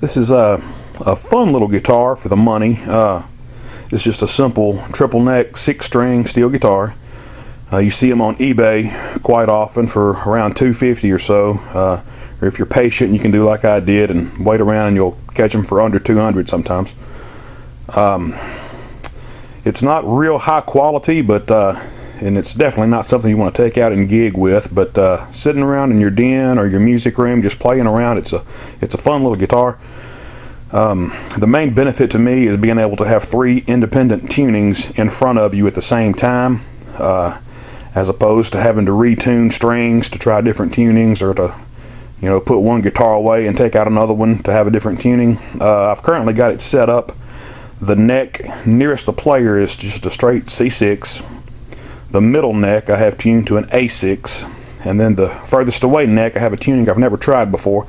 This is a fun little guitar for the money. It's just a simple triple neck 6-string steel guitar. You see them on eBay quite often for around $250 or so. Or if you're patient, you can do like I did and wait around and you'll catch them for under $200 sometimes. It's not real high quality, but and it's definitely not something you want to take out and gig with. But sitting around in your den or your music room, just playing around, it's a fun little guitar. The main benefit to me is being able to have 3 independent tunings in front of you at the same time, as opposed to having to retune strings to try different tunings, or to put one guitar away and take out another one to have a different tuning. I've currently got it set up. The neck nearest the player is just a straight C6. The middle neck I have tuned to an A6, and then the furthest away neck I have a tuning I've never tried before.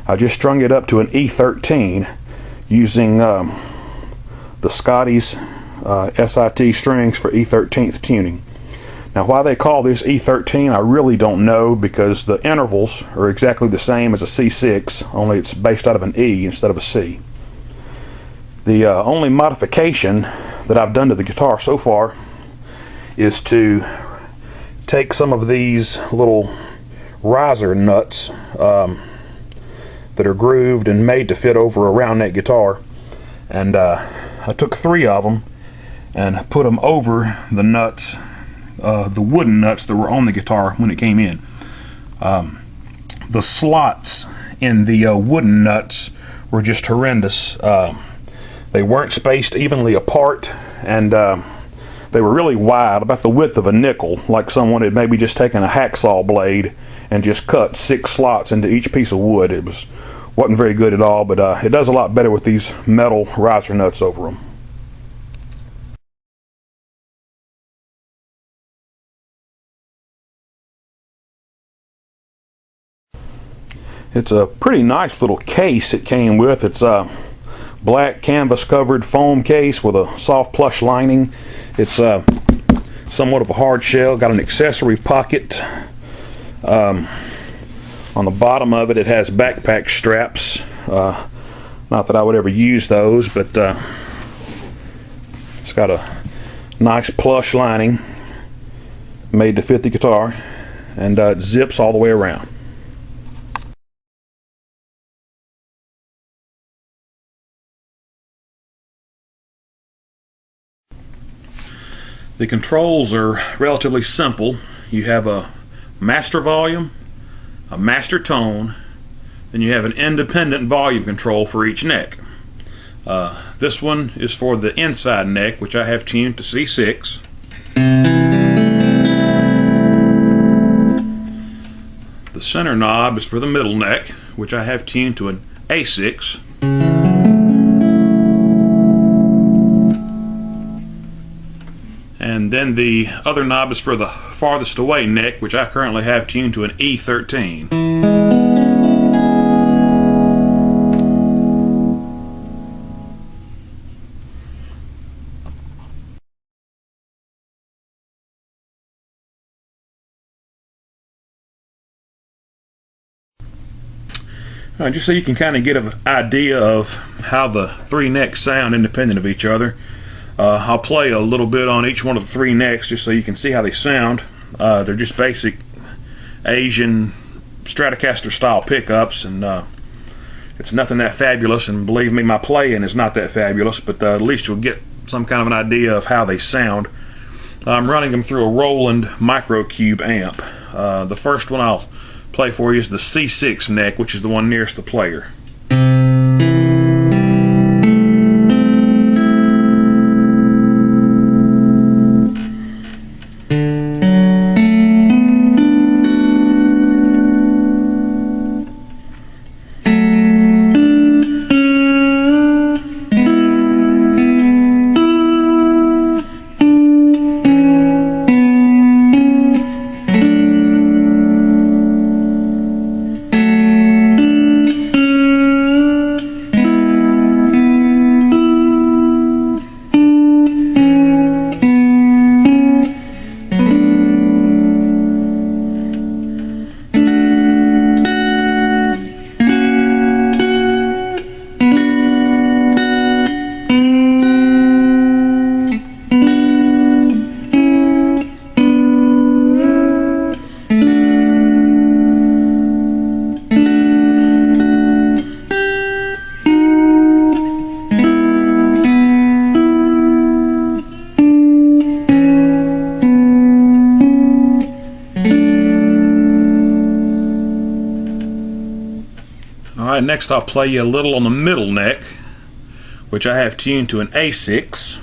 I just strung it up to an E13 using the Scotty's SIT strings for E13th tuning. Now, why they call this E13 I really don't know, because the intervals are exactly the same as a C6, only it's based out of an E instead of a C. The only modification that I've done to the guitar so far is to take some of these little riser nuts that are grooved and made to fit over a round neck guitar, and I took 3 of them and put them over the nuts, the wooden nuts that were on the guitar when it came in. The slots in the wooden nuts were just horrendous. They weren't spaced evenly apart, and they were really wide, about the width of a nickel, like someone had maybe just taken a hacksaw blade and just cut 6 slots into each piece of wood. It wasn't very good at all, but it does a lot better with these metal riser nuts over them. It's a pretty nice little case it came with. It's a black canvas covered foam case with a soft plush lining. It's somewhat of a hard shell. Got an accessory pocket. On the bottom of it, it has backpack straps. Not that I would ever use those, but it's got a nice plush lining made to fit the guitar, and it zips all the way around. The controls are relatively simple. You have a master volume, a master tone, then you have an independent volume control for each neck. This one is for the inside neck, which I have tuned to C6. The center knob is for the middle neck, which I have tuned to an A6. And then the other knob is for the farthest away neck, which I currently have tuned to an E13. Just so you can kind of get an idea of how the 3 necks sound independent of each other, I'll play a little bit on each one of the 3 necks just so you can see how they sound. They're just basic Asian Stratocaster style pickups, and it's nothing that fabulous, and believe me, my playing is not that fabulous, but at least you'll get some kind of an idea of how they sound. I'm running them through a Roland Microcube amp. The first one I'll play for you is the C6 neck, which is the one nearest the player. Alright, next I'll play you a little on the middle neck, which I have tuned to an A6.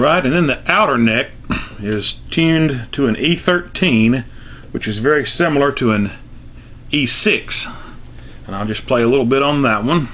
Alright, and then the outer neck is tuned to an E13, which is very similar to an E6. And I'll just play a little bit on that one.